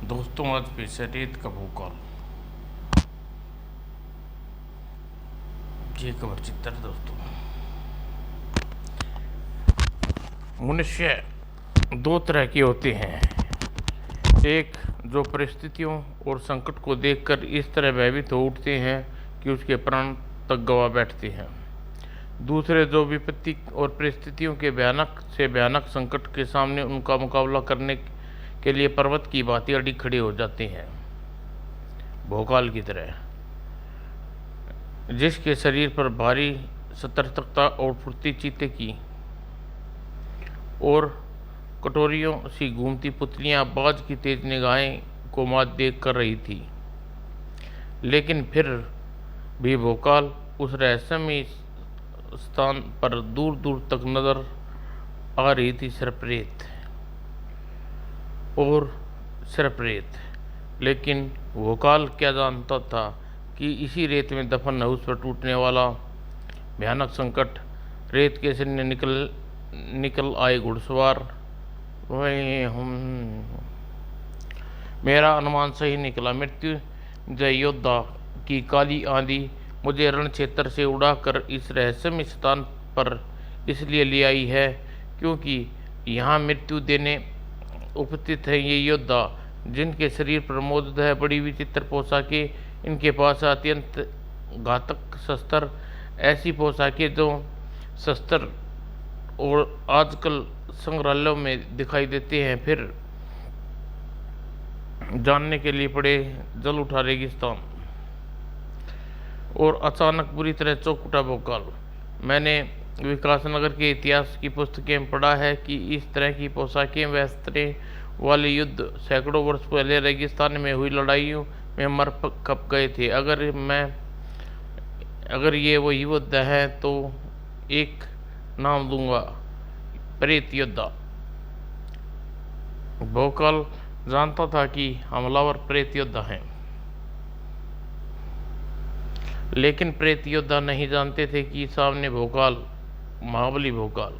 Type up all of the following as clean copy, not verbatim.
दोस्तों आज पेश है रेत का भूकॉल। ये खबर चित्र दोस्तों, मनुष्य दो तरह के होते हैं। एक जो परिस्थितियों और संकट को देखकर इस तरह भयभीत हो उठते हैं कि उसके प्राण तक गवा बैठते हैं। दूसरे जो विपत्ति और परिस्थितियों के भयानक से भयानक संकट के सामने उनका मुकाबला करने के लिए पर्वत की भांति अड़ी खड़े हो जाते हैं, भोकाल की तरह, जिसके शरीर पर भारी सतर्कता और फुर्ती चीते की और कटोरियों सी घूमती पुतलियां बाज की तेज निगाहें को मात देख कर रही थी। लेकिन फिर भी भोकाल उस रहस्यमय स्थान पर दूर दूर तक नजर आ रही थी, सिर्फ रेत। लेकिन भोकाल क्या जानता था कि इसी रेत में दफन है उस पर टूटने वाला भयानक संकट। रेत के से निकल आए घुड़सवार। वही मेरा अनुमान सही निकला। मृत्यु जय योद्धा की काली आंधी मुझे रण क्षेत्र से उड़ाकर इस रहस्यमय स्थान पर इसलिए ले आई है क्योंकि यहाँ मृत्यु देने उपस्थित है ये योद्धा, जिनके शरीर पर मौजूद है बड़ी विचित्र पोशाकें। इनके पास अत्यंत घातक शस्त्र, ऐसी पोशाकें जो शस्त्र और आजकल संग्रहालयों में दिखाई देते हैं। फिर जानने के लिए पड़े जल उठा रेगिस्तान और अचानक बुरी तरह चौंक उठा भोकाल। मैंने विकासनगर के इतिहास की पुस्तकें में पढ़ा है कि इस तरह की पोशाकें व अस्त्रें वाले युद्ध सैकड़ों वर्ष पहले रेगिस्तान में हुई लड़ाइयों में मर खप गए थे। अगर ये वही युद्ध है तो एक नाम दूंगा, प्रेत योद्धा। भोकाल जानता था कि हमलावर प्रेत योद्धा हैं, लेकिन प्रेत योद्धा नहीं जानते थे कि सामने भोकाल, महाबली भोकाल,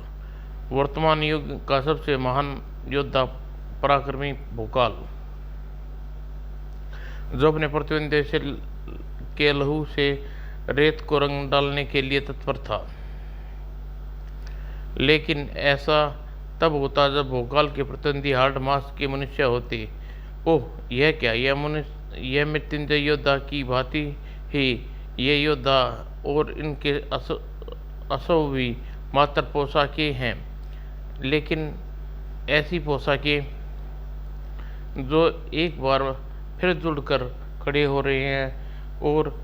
वर्तमान युग का सबसे महान योद्धा, पराक्रमी भोकाल, जो अपने प्रतिद्वंदी के लहू से रेत को रंग डालने के लिए तत्पर था। लेकिन ऐसा तब होता जब भोकाल के प्रतिद्वंदी हार्ड मास के मनुष्य होते। ओह, यह क्या, यह मृत्युंजय योद्धा की भांति ही ये योद्धा और इनके असव भी मात्र पोशाकें हैं, लेकिन ऐसी पोशाकें जो एक बार फिर जुड़कर खड़े हो रहे हैं और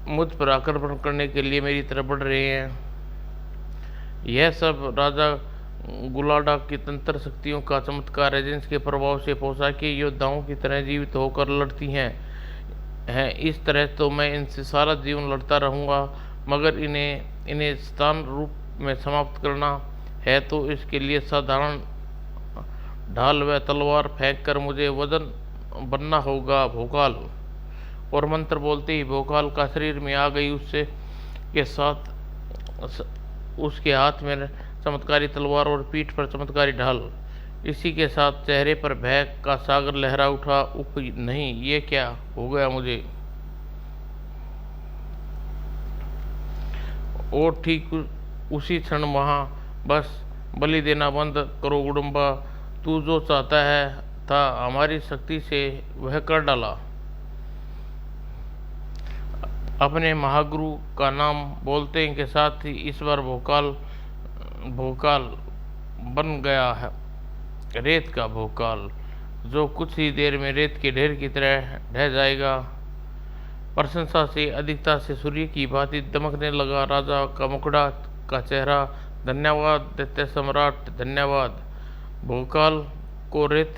मुझ पर आक्रमण करने के लिए मेरी तरफ बढ़ रहे हैं। यह सब राजा गुलाडा की तंत्र शक्तियों का चमत्कार है, जिनके प्रभाव से पोशाकें योद्धाओं की तरह जीवित होकर लड़ती हैं। इस तरह तो मैं इनसे सारा जीवन लड़ता रहूँगा, मगर इन्हें स्थान रूप में समाप्त करना है तो इसके लिए साधारण ढाल व तलवार फेंक कर मुझे वजन बनना होगा, भोकाल। और मंत्र बोलते ही भोकाल का शरीर में आ गई। उसके हाथ में चमत्कारी तलवार और पीठ पर चमत्कारी ढाल। इसी के साथ चेहरे पर भय का सागर लहरा उठा। उफ नहीं, ये क्या हो गया मुझे। और ठीक उसी क्षण वहां बस बलि देना बंद करो गुडुम्बा, तू जो चाहता है था हमारी शक्ति से वह कर डाला। अपने महागुरु का नाम बोलते के साथ ही इस बार भोकाल बन गया है रेत का भोकाल, जो कुछ ही देर में रेत के ढेर की तरह ढह जाएगा। प्रशंसा से अधिकता से सूर्य की भांति दमकने लगा राजा का मुखड़ा का चेहरा। धन्यवाद दैत्य सम्राट, धन्यवाद। भोकाल को रेत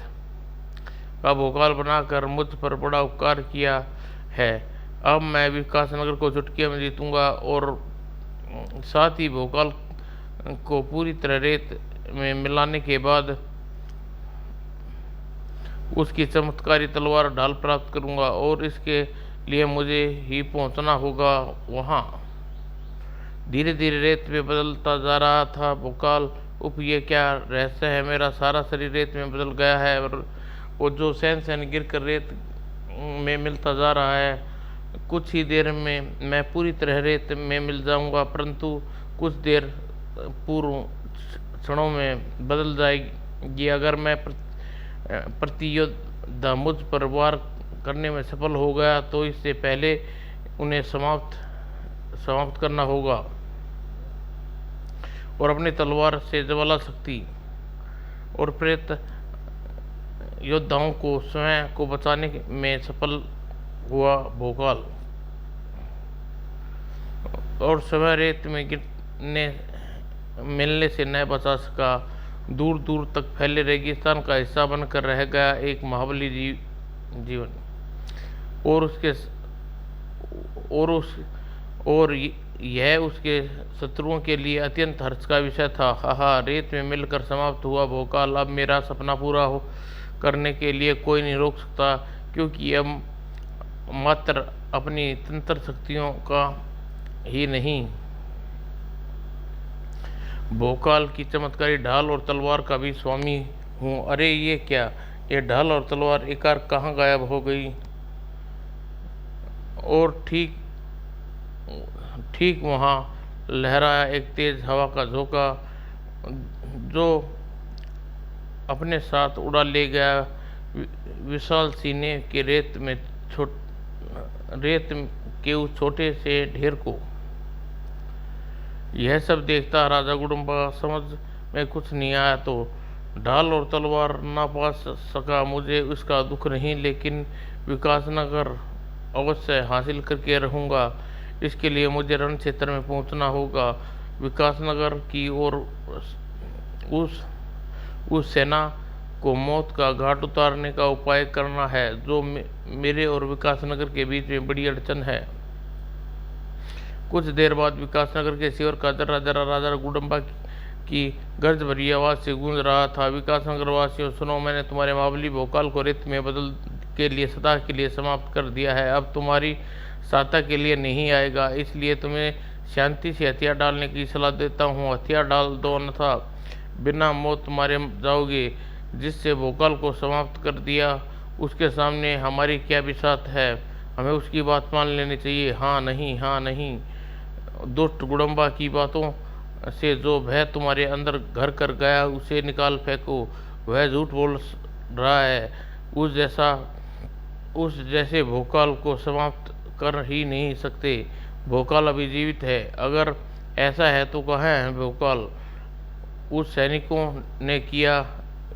का भोकाल बनाकर मुझ पर बड़ा उपकार किया है। अब मैं विकासनगर को चुटकियों में जीतूंगा और साथ ही भोकाल को पूरी तरह रेत में मिलाने के बाद उसकी चमत्कारी तलवार ढाल प्राप्त करूंगा और इसके लिए मुझे ही पहुंचना होगा वहां। धीरे धीरे रेत में बदलता जा रहा था भोकाल। उप ये क्या रहस्य है, मेरा सारा शरीर रेत में बदल गया है और और जो सहन सहन गिर कर रेत में मिलता जा रहा है। कुछ ही देर में मैं पूरी तरह रेत में मिल जाऊंगा, परंतु कुछ देर पूर्व क्षणों में बदल जाएगी। अगर मैं प्रतियोद्धा मुझ पर वार करने में सफल हो गया तो इससे पहले उन्हें समाप्त करना होगा और अपनी तलवार से ज्वाला शक्ति और प्रेत योद्धाओं को स्वयं को बचाने में सफल हुआ भोकाल। और समय रेत में गिरने मिलने से न बचा सका। दूर दूर तक फैले रेगिस्तान का हिस्सा बनकर रह गया एक महाबली जीवन। और यह उसके शत्रुओं के लिए अत्यंत हर्ष का विषय था। हाहा, रेत में मिलकर समाप्त हुआ भोकाल। अब मेरा सपना पूरा करने के लिए कोई नहीं रोक सकता, क्योंकि अब मात्र अपनी तंत्र शक्तियों का ही नहीं, भोकाल की चमत्कारी ढाल और तलवार का भी स्वामी हूँ। अरे ये क्या, ये ढाल और तलवार एकार कहाँ गायब हो गई? और ठीक वहाँ लहराया एक तेज हवा का झोंका, जो अपने साथ उड़ा ले गया विशाल सीने के रेत के उस छोटे से ढेर को। यह सब देखता राजा गुडम्बा समझ में कुछ नहीं आया तो ढाल और तलवार ना पा सका। मुझे उसका दुख नहीं, लेकिन विकासनगर अवश्य हासिल करके रहूँगा। इसके लिए मुझे रण क्षेत्र में पहुँचना होगा, विकासनगर की ओर उस सेना को मौत का घाट उतारने का उपाय करना है, जो मेरे और विकासनगर के बीच में बड़ी अड़चन है। कुछ देर बाद विकासनगर के शिविर का जरा जरा राजा गुडम्बा की गर्ज भरी आवाज से गूंज रहा था। विकासनगर वासियों सुनो, मैंने तुम्हारे महाबली भोकाल को रेत में बदल के लिए सदा के लिए समाप्त कर दिया है। अब तुम्हारी सहायता के लिए नहीं आएगा, इसलिए तुम्हें शांति से हथियार डालने की सलाह देता हूँ। हथियार डाल दो, अन्यथा बिना मौत मारे जाओगे। जिससे भोकाल को समाप्त कर दिया, उसके सामने हमारी क्या बिसात है? हमें उसकी बात मान लेनी चाहिए। हाँ नहीं, हाँ नहीं। दुष्ट गुडम्बा की बातों से जो भय तुम्हारे अंदर घर कर गया, उसे निकाल फेंको। वह झूठ बोल रहा है। उस जैसे भोकाल को समाप्त कर ही नहीं सकते। भोकाल अभी जीवित है। अगर ऐसा है तो कहाँ है भोकाल? उस सैनिकों ने किया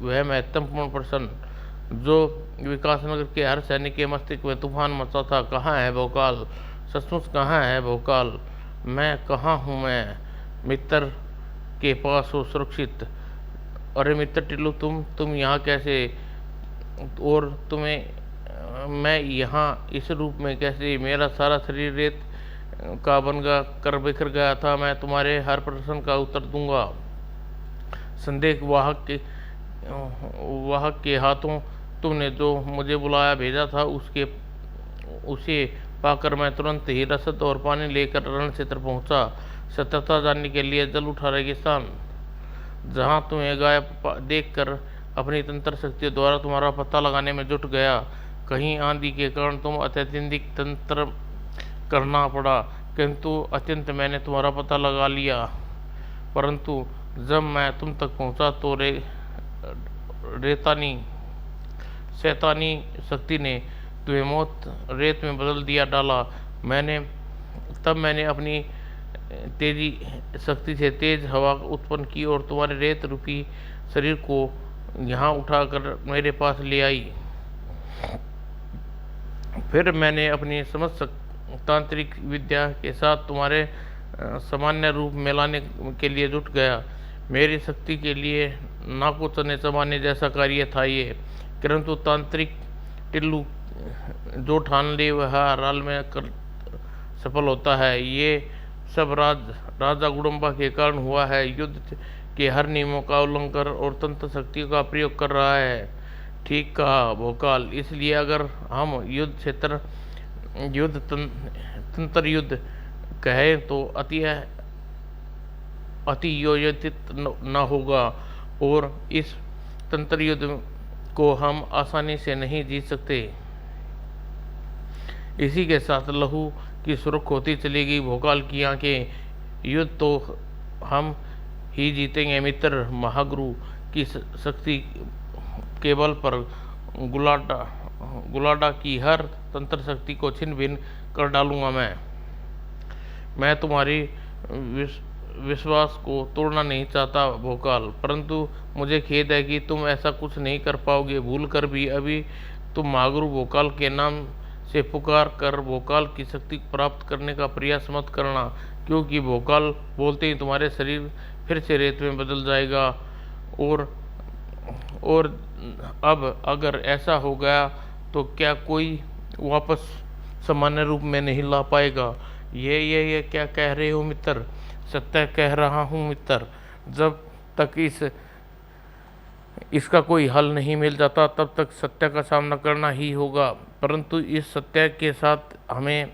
वह महत्वपूर्ण प्रश्न जो विकासनगर के हर सैनिक के मस्तिष्क में तूफान मचा था। कहाँ है भोकाल? सचमुच कहाँ है भोकाल? मैं कहाँ हूँ? मैं मित्र के पास हो, सुरक्षित। अरे मित्र टिल्लू, तुम यहाँ कैसे? और तुम्हें मैं यहाँ इस रूप में कैसे? मेरा सारा शरीर रेत का कर बिखर गया था। मैं तुम्हारे हर प्रश्न का उत्तर दूंगा। संदेह वाहक के हाथों तुमने जो मुझे बुलाया भेजा था, उसे पाकर मैं तुरंत ही रसद और पानी लेकर रण क्षेत्र पहुंचा। सत्यता जानने के लिए जल उठा रेगिस्तान, जहां तुम्हें गायब देखकर अपनी तंत्र शक्ति द्वारा तुम्हारा पता लगाने में जुट गया। कहीं आंधी के कारण तुम अत्यधिक तंत्र करना पड़ा, किंतु अत्यंत मैंने तुम्हारा पता लगा लिया। परंतु जब मैं तुम तक पहुंचा तो शैतानी शक्ति ने तुम्हें मौत रेत में बदल दिया डाला। मैंने अपनी तेजी शक्ति से तेज हवा उत्पन्न की और तुम्हारे रेत रूपी शरीर को यहाँ उठाकर मेरे पास ले आई। फिर मैंने अपनी समस्त तांत्रिक विद्या के साथ तुम्हारे सामान्य रूप में लाने के लिए जुट गया। मेरी शक्ति के लिए नाको चबाने जैसा कार्य था ये, परंतु तांत्रिक टिल्लू जो ठान ले वह राल में कर सफल होता है। ये सब राजा गुडम्बा के कारण हुआ है। युद्ध के हर नियमों का उल्लंघन और तंत्र शक्ति का प्रयोग कर रहा है। ठीक कहा भोकाल। इसलिए अगर हम तंत्र युद्ध कहें तो अति योजित न होगा, और इस तंत्र युद्ध को हम आसानी से नहीं जीत सकते। इसी के साथ लहू की सुर्ख होती चली गई भोकाल की आंखें। युद्ध तो हम ही जीतेंगे मित्र। महागुरु की शक्ति के बल पर गुलाडा की हर तंत्र शक्ति को छिन्न भिन्न कर डालूंगा। मैं तुम्हारी विश्वास को तोड़ना नहीं चाहता भोकाल, परंतु मुझे खेद है कि तुम ऐसा कुछ नहीं कर पाओगे। भूल कर भी अभी तुम महागुरु भोकाल के नाम से पुकार कर भोकाल की शक्ति प्राप्त करने का प्रयास मत करना, क्योंकि भोकाल बोलते ही तुम्हारे शरीर फिर से रेत में बदल जाएगा। और अब अगर ऐसा हो गया तो क्या कोई वापस सामान्य रूप में नहीं ला पाएगा। ये क्या कह रहे हो मित्र? सत्य कह रहा हूँ मित्र। जब तक इसका कोई हल नहीं मिल जाता तब तक सत्य का सामना करना ही होगा, परंतु इस सत्य के साथ हमें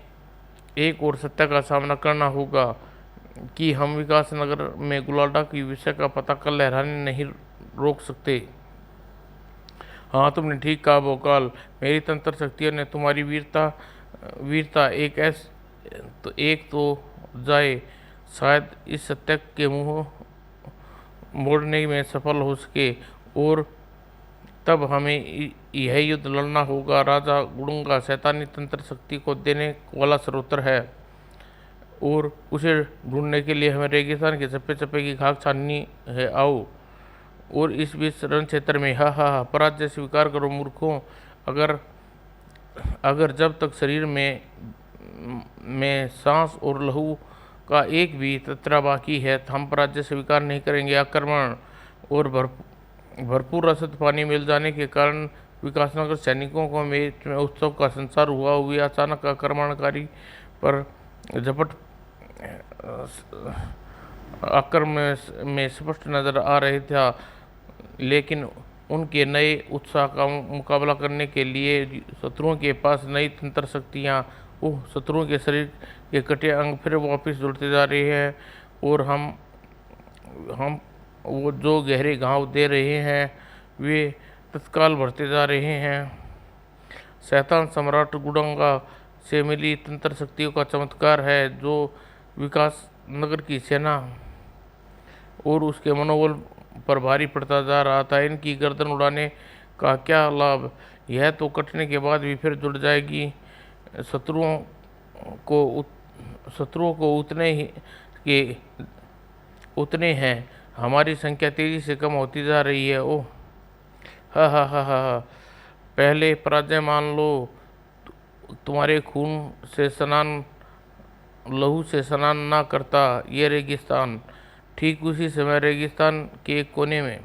एक और सत्य का सामना करना होगा कि हम विकासनगर में गुलाडा की विषय का पता कर लहराने नहीं रोक सकते। हाँ, तुमने ठीक कहा भोकाल। मेरी तंत्र शक्तियों ने तुम्हारी वीरता एक तो जाए, शायद इस सत्य के मुंह मोड़ने में सफल हो सके, और तब हमें यह युद्ध लड़ना होगा। राजा गुडुंगा शैतानी तंत्र शक्ति को देने वाला स्रोत्र है, और उसे ढूंढने के लिए हमें रेगिस्तान के चप्पे चप्पे की खाक छाननी है। आओ, और इस बीच रण क्षेत्र में हा पराजय स्वीकार करो मूर्खों। अगर जब तक शरीर में सांस और लहू का एक भी तत्रा बाकी है, हम पराजय स्वीकार नहीं करेंगे। आक्रमण। और भरपूर रसद पानी मिल जाने के कारण विकासनगर सैनिकों को में उत्सव का संचार हुआ। हुए अचानक आक्रमणकारी पर झपट आक्रमण में स्पष्ट नजर आ रहे था, लेकिन उनके नए उत्साह का मुकाबला करने के लिए शत्रुओं के पास नई तंत्र शक्तियाँ। शत्रुओं के शरीर के कटे अंग फिर वापस जुड़ते जा रहे हैं, और हम वो जो गहरे घाव दे रहे हैं वे तत्काल भरते जा रहे हैं। शैतान सम्राट गुडंगा से मिली तंत्र शक्तियों का चमत्कार है, जो विकास नगर की सेना और उसके मनोबल पर भारी पड़ता जा रहा था। इनकी गर्दन उड़ाने का क्या लाभ? यह तो कटने के बाद भी फिर जुड़ जाएगी। शत्रुओं को उतने हैं। हमारी संख्या तेजी से कम होती जा रही है। ओह, हा। पहले पराजय मान लो। तुम्हारे खून से स्नान, लहू से स्नान ना करता ये रेगिस्तान। ठीक उसी समय रेगिस्तान के एक कोने में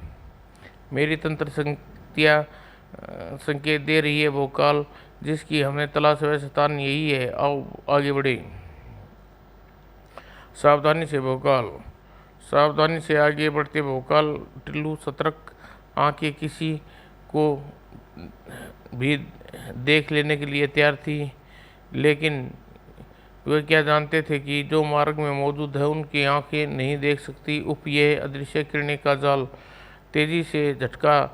मेरी तंत्र शक्तियाँ संकेत दे रही है भोकाल, जिसकी हमने तलाश वह स्थान यही है। आओ आगे बढ़े। सावधानी से भोकाल। सावधानी से आगे बढ़ते भोकाल टिल्लू सतर्क आंखें किसी को भी देख लेने के लिए तैयार थी, लेकिन वे क्या जानते थे कि जो मार्ग में मौजूद है उनकी आंखें नहीं देख सकती। यह अदृश्य किरणें का जाल। तेजी से झटका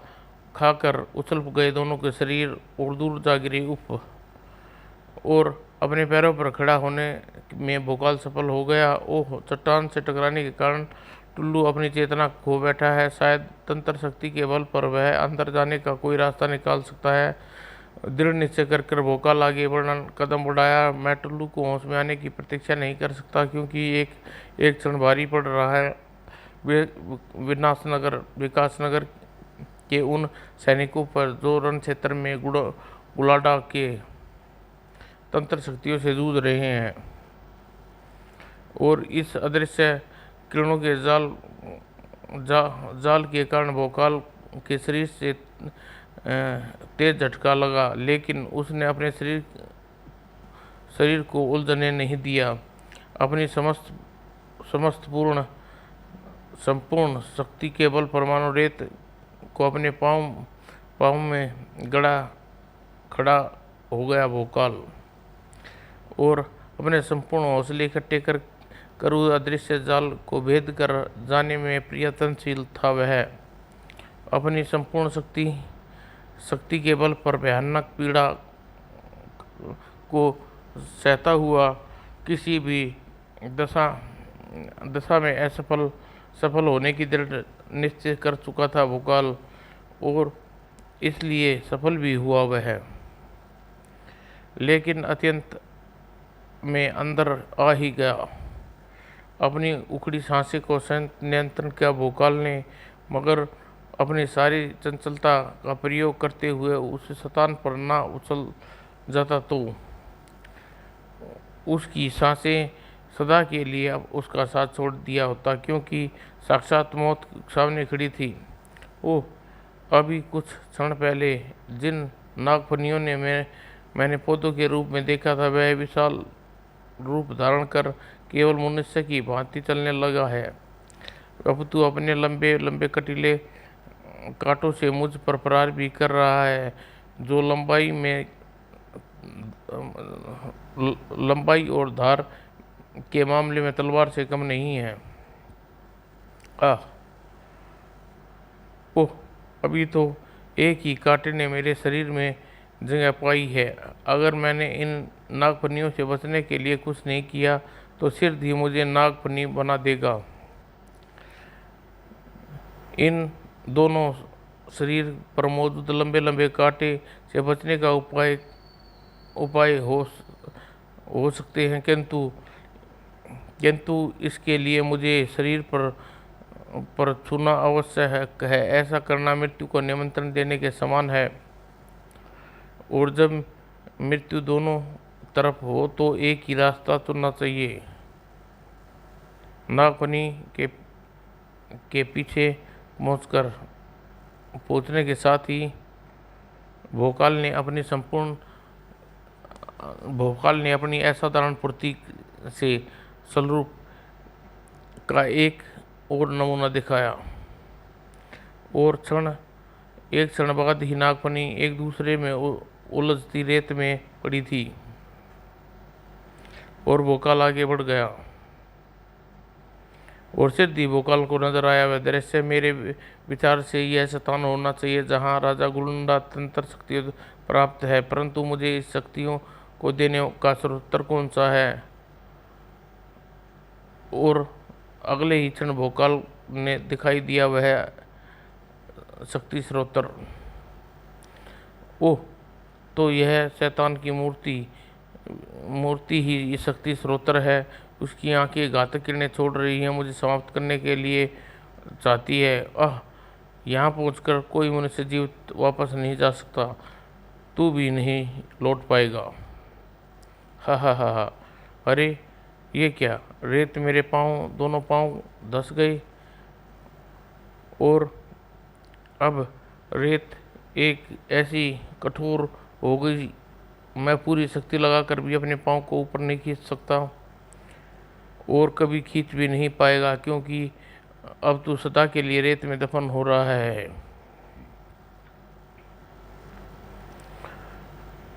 खाकर उछल गए दोनों के शरीर और दूर जा गिरे। और अपने पैरों पर खड़ा होने में भोकाल सफल हो गया। ओह, चट्टान से टकराने के कारण टुल्लू अपनी चेतना खो बैठा है। शायद तंत्र शक्ति के बल पर वह अंदर जाने का कोई रास्ता निकाल सकता है। दृढ़ निश्चय कर भोकाल आगे कदम बढ़ाया। मैं टुल्लू को होश में आने की प्रतीक्षा नहीं कर सकता, क्योंकि एक क्षण भारी पड़ रहा है। विकासनगर के उन सैनिकों पर जो रण क्षेत्र में गुलाडा के तंत्र शक्तियों से जूझ रहे हैं, और इस अदृश्य किरणों के जाल के कारण भोकाल के शरीर से तेज झटका लगा, लेकिन उसने अपने शरीर को उलझने नहीं दिया। अपनी संपूर्ण शक्ति के बल परमाणु रेत को अपने पाँव में गड़ा खड़ा हो गया भोकाल, और अपने संपूर्ण हौसले इकट्ठे कर उस अदृश्य जाल को भेद कर जाने में प्रयत्नशील था। वह अपनी संपूर्ण शक्ति शक्ति के बल पर भयानक पीड़ा को सहता हुआ किसी भी दशा दशा में सफल होने की दृढ़ निश्चय कर चुका था भोकाल, और इसलिए सफल भी हुआ वह। लेकिन अत्यंत में अंदर आ ही गया। अपनी उखड़ी सांसें को नियंत्रण किया भोकाल ने, मगर अपनी सारी चंचलता का प्रयोग करते हुए उस शतान पर ना उछल जाता तो उसकी सांसें सदा के लिए अब उसका साथ छोड़ दिया होता, क्योंकि साक्षात मौत सामने खड़ी थी। ओह, अभी कुछ क्षण पहले जिन नागफनियों ने मैंने पौधों के रूप में देखा था, वह विशाल रूप धारण कर केवल मनुष्य की भांति चलने लगा है। अब तू अपने लंबे लंबे कटीले कांटों से मुझ पर प्रहार भी कर रहा है, जो लंबाई और धार के मामले में तलवार से कम नहीं है। आह, ओह, अभी तो एक ही कांटे ने मेरे शरीर में जगह पाई है। अगर मैंने इन नागफनियों से बचने के लिए कुछ नहीं किया तो सिर ही मुझे नागफनी बना देगा। इन दोनों शरीर पर मौजूद लंबे लंबे कांटे से बचने का उपाय हो सकते हैं, किंतु इसके लिए मुझे शरीर पर छूना आवश्यक है। ऐसा करना मृत्यु को निमंत्रण देने के समान है, और जब मृत्यु दोनों तरफ हो तो एक ही रास्ता चुनना चाहिए। नागफनी के पीछे पहुंचने के साथ ही भोकाल ने अपनी असाधारण फुर्ती से स्वरूप का एक और नमूना दिखाया, और एक क्षण बाद ही नागफनी एक दूसरे में उलझती रेत में पड़ी थी, और भोकाल आगे बढ़ गया। और सिद्धि भोकाल को नजर आया वह दृश्य। मेरे विचार से यह स्थान होना चाहिए जहाँ राजा गुलुंडा तंत्र शक्ति प्राप्त है, परंतु मुझे इस शक्तियों को देने का स्रोत कौन सा है? और अगले ही क्षण भोकाल ने दिखाई दिया वह शक्ति स्रोत। ओह, तो यह शैतान की मूर्ति ही शक्ति स्रोत है। उसकी आंखें घातक किरणें छोड़ रही हैं, मुझे समाप्त करने के लिए चाहती है। आह, यहाँ पहुंचकर कोई मनुष्य जीवित वापस नहीं जा सकता, तू भी नहीं लौट पाएगा। हा हा हा हा। अरे ये क्या? रेत मेरे दोनों पाँव धंस गए, और अब रेत एक ऐसी कठोर हो गई, मैं पूरी शक्ति लगाकर भी अपने पाँव को ऊपर नहीं खींच सकता, और कभी खींच भी नहीं पाएगा, क्योंकि अब तू सदा के लिए रेत में दफन हो रहा है।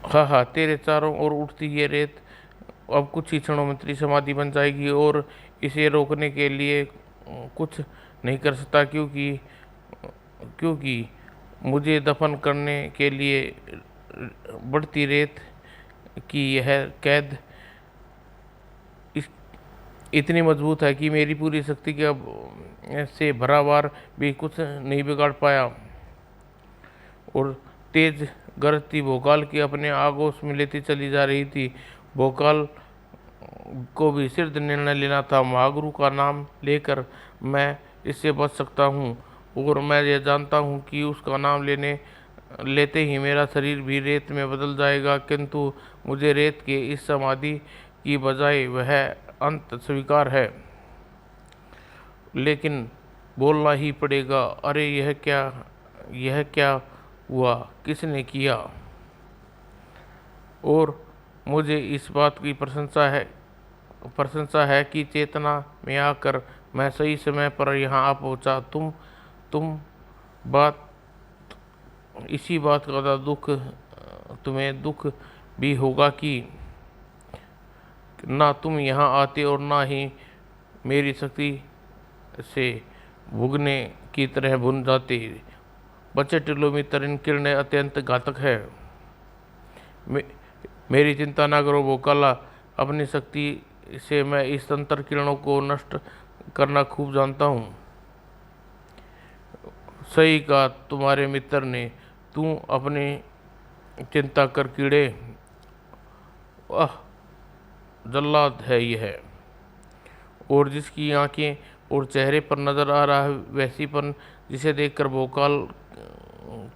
हाँ हाँ, तेरे चारों ओर उठती ये रेत अब कुछ ही क्षणों में तेरी समाधि बन जाएगी, और इसे रोकने के लिए कुछ नहीं कर सकता, क्योंकि मुझे दफन करने के लिए बढ़ती रेत की यह कैद इतनी मजबूत है कि मेरी पूरी शक्ति के से भरा वार भी कुछ नहीं बिगाड़ पाया। और तेज गरजती भोकाल की अपने आगोश में लेती चली जा रही थी। भोकाल को भी सिर्फ निर्णय लेना था। महागुरु का नाम लेकर मैं इससे बच सकता हूँ, और मैं यह जानता हूँ कि उसका नाम लेते ही मेरा शरीर भी रेत में बदल जाएगा, किंतु मुझे रेत के इस समाधि की बजाय वह अंत स्वीकार है। लेकिन बोलना ही पड़ेगा। अरे यह क्या हुआ? किसने किया? और मुझे इस बात की प्रशंसा है कि चेतना में आकर मैं सही समय पर यहाँ आ पहुँचा। इसी बात का तुम्हें दुख भी होगा कि ना तुम यहाँ आते और ना ही मेरी शक्ति से भुगने की तरह भुन जाते। बच्चे टिल्लू मित्र, इन किरणें अत्यंत घातक है। मेरी चिंता न करो भोकाला, अपनी शक्ति से मैं इस तंत्र किरणों को नष्ट करना खूब जानता हूँ। सही कहा तुम्हारे मित्र ने, तू अपनी चिंता कर कीड़े। आह, जल्लाद है यह, और जिसकी आंखें और चेहरे पर नजर आ रहा है वैसीपन, जिसे देखकर भोकाल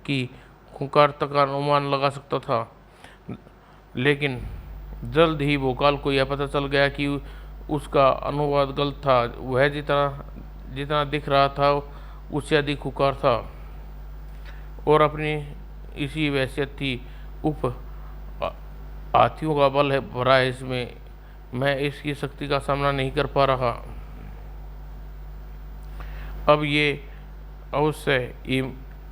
की खूंखारता का अनुमान लगा सकता था। लेकिन जल्द ही भोकाल को यह पता चल गया कि उसका अनुवाद गलत था। वह जितना दिख रहा था उससे अधिक खूंखार था, और अपनी इसी वैसियत थी। उफ, हाथियों का बल है भरा है इसमें, मैं इसकी शक्ति का सामना नहीं कर पा रहा। अब ये अवश्य ही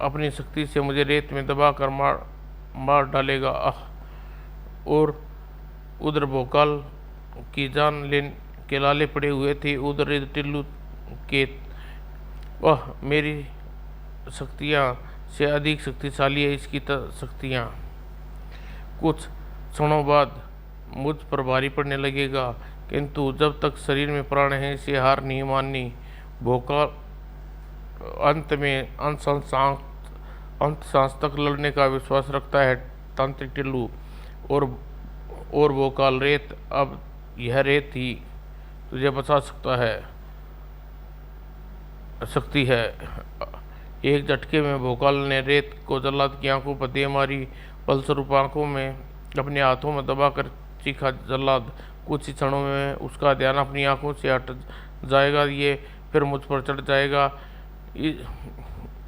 अपनी शक्ति से मुझे रेत में दबाकर मार डालेगा। आह, और उधर भोकाल की जान लेन के लाले पड़े हुए थे, उधर टिल्लू के वह मेरी शक्तियाँ से अधिक शक्तिशाली है इसकी शक्तियाँ। कुछ क्षणों बाद मुझ पर भारी पड़ने लगेगा, किंतु जब तक शरीर में प्राण है इसे हार नहीं माननी। भोकाल अंत सांस तक लड़ने का विश्वास रखता है तांत्रिक टिल्लू। और भोकाल रेत, अब यह रेत ही तुझे बचा सकती है। एक झटके में भोकाल ने रेत को जल्लाद की आंखों पर दे मारी। फलस्वरूप आंखों में अपने हाथों में दबाकर चीखा जल्लाद। कुछ ही क्षणों में उसका ध्यान अपनी आंखों से हट जाएगा, ये फिर मुझ पर चढ़ जाएगा।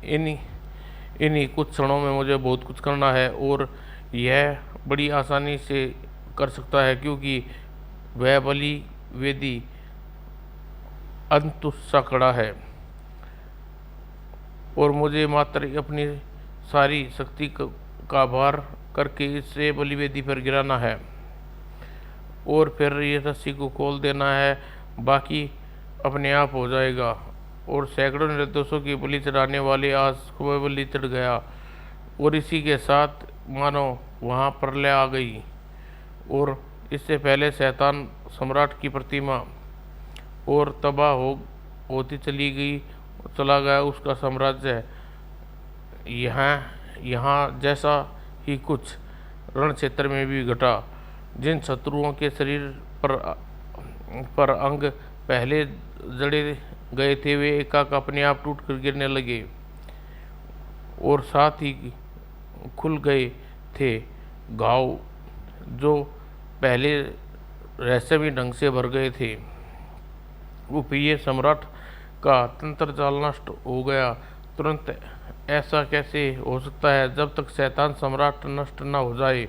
इन्हीं कुछ क्षणों में मुझे बहुत कुछ करना है, और यह बड़ी आसानी से कर सकता है, क्योंकि वह बलि वेदी अंतुस्सा खड़ा है, और मुझे मात्र अपनी सारी शक्ति का भार करके इसे बलिवेदी पर गिराना है, और फिर ये रस्सी को खोल देना है। बाकी अपने आप हो जाएगा। और सैकड़ों निर्दोषों की बलि चढ़ाने वाले आज सुबह बलि चढ़ गया, और इसी के साथ मानो वहाँ प्रलय आ गई, और इससे पहले शैतान सम्राट की प्रतिमा और तबाह होती चला गया उसका साम्राज्य। यहाँ जैसा ही कुछ रण क्षेत्र में भी घटा। जिन शत्रुओं के शरीर पर अंग पहले जड़े गए थे वे एकाएक अपने आप टूट कर गिरने लगे, और साथ ही खुल गए थे घाव जो पहले रहस्यमय ढंग से भर गए थे। प्रिय सम्राट का तंत्र जाल नष्ट हो गया तुरंत। ऐसा कैसे हो सकता है जब तक शैतान सम्राट नष्ट न हो जाए?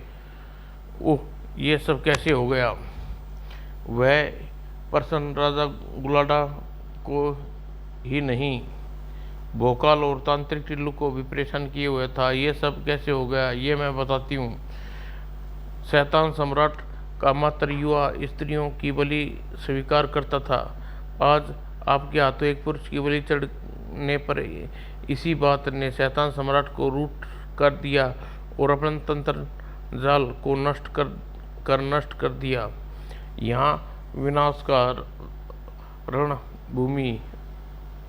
ओह, ये सब कैसे हो गया? वह प्रसन्न राजा गुलाडा को ही नहीं, भोकाल और तांत्रिक टिल्लू को भी परेशान किए हुए था। ये सब कैसे हो गया ये मैं बताती हूँ। शैतान सम्राट का मात्र युवा स्त्रियों की बलि स्वीकार करता था। आज आपके हाथों एक पुरुष की बलि चढ़ने पर इसी बात ने शैतान सम्राट को रूठ कर दिया और अपने तंत्र जाल को नष्ट कर दिया। यहाँ विनाश का रणभूमि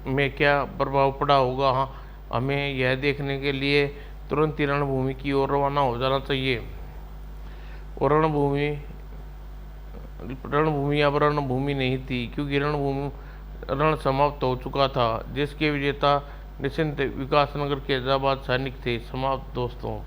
में क्या प्रभाव पड़ा होगा, हमें यह देखने के लिए तुरंत ही रणभूमि की ओर रवाना हो जाना चाहिए। और रणभूमि अब रणभूमि नहीं थी, क्योंकि रण समाप्त हो चुका था, जिसके विजेता निश्चिंत विकासनगर के जाबाज सैनिक थे। समाप्त दोस्तों।